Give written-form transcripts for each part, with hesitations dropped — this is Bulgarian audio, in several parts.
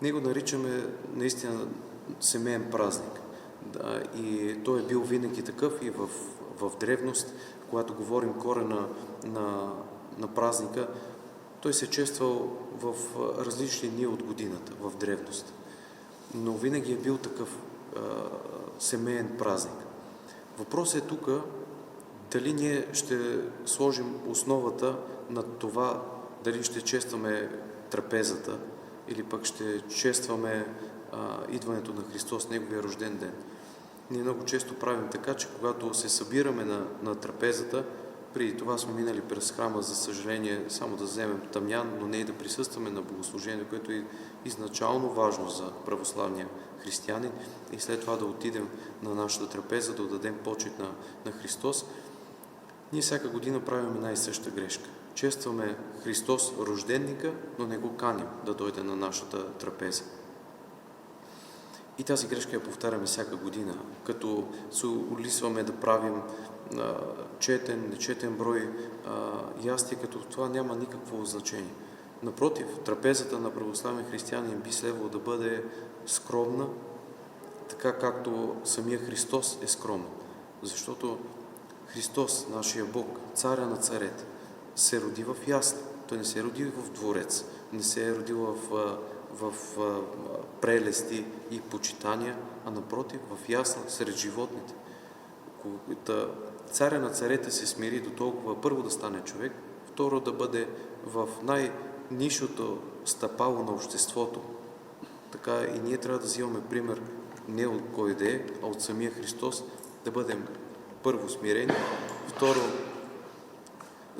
Ние го наричаме наистина семейен празник. Да, и той е бил винаги такъв и в древност, когато говорим корена на празника, той се чествал в различни дни от годината, в древност. Но винаги е бил такъв семейен празник. Въпросът е тук, дали ние ще сложим основата на това, дали ще честваме трапезата или пък ще честваме идването на Христос, Неговия рожден ден. Ние много често правим така, че когато се събираме на трапезата, преди това сме минали през храма, за съжаление, само да вземем тъмян, но не и да присъстваме на богослужение, което е изначално важно за православния християнин, и след това да отидем на нашата трапеза, да отдадем почет на Христос. Ние всяка година правим една и съща грешка. Честваме Христос рожденника, но не го каним да дойде на нашата трапеза. И тази грешка я повтаряме всяка година, като се улисваме да правим четен, нечетен брой ястия, като това няма никакво значение. Напротив, трапезата на православен християнин би следвало да бъде скромна, така както самия Христос е скромен. Защото Христос, нашия Бог, царя на царете, се роди в ясли. Той не се роди в дворец, не се е родил в прелести и почитания, а напротив, в ясла сред животните. Царя на царете се смири до толкова първо да стане човек, второ да бъде в най-нишото стъпало на обществото. Така и ние трябва да взимаме пример не от кой да е, а от самия Христос, да бъдем първо смирени, второ,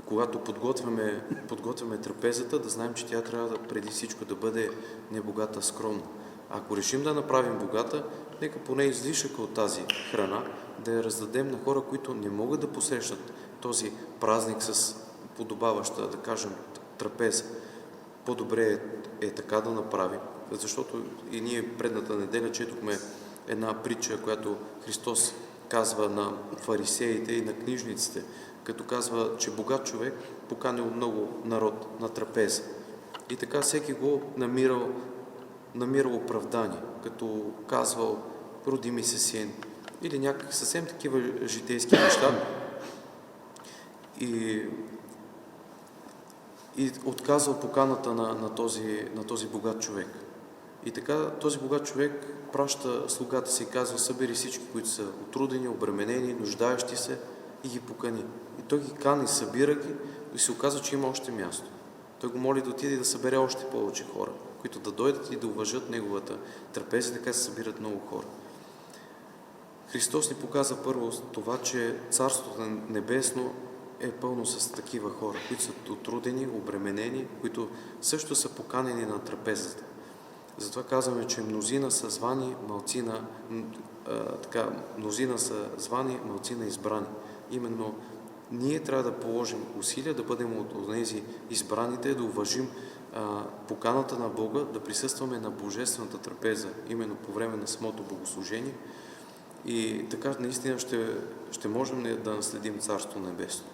когато подготвяме трапезата, да знаем, че тя трябва преди всичко да бъде небогата, скромна. Ако решим да направим богата, нека поне излишъка от тази храна да я раздадем на хора, които не могат да посрещат този празник с подобаваща, да кажем, трапеза. По-добре е така да направим, защото и ние предната неделя четохме една притча, която Христос казва на фарисеите и на книжниците, като казва, че богат човек поканил много народ на трапеза. И така всеки го намирал оправдание, като казвал, роди ми се син, или някакви съвсем такива житейски неща. И отказал поканата на този богат човек. И така този богат човек праща слугата си и казва, събери всички, които са отрудени, обременени, нуждаещи се, и ги покани. И той ги кани, събира ги, и се оказва, че има още място. Той го моли да отиде и да събере още повече хора, които да дойдат и да уважат неговата трапеза, така се събират много хора. Христос ни показва първо това, че Царството небесно е пълно с такива хора, които са отрудени, обременени, които също са поканени на трапезата. Затова казваме, че мнозина са звани, малцина избрани. Именно ние трябва да положим усилия да бъдем от тези избраните, да уважим поканата на Бога, да присъстваме на Божествената трапеза, именно по време на самото богослужение. И така наистина ще можем да наследим Царство небесно.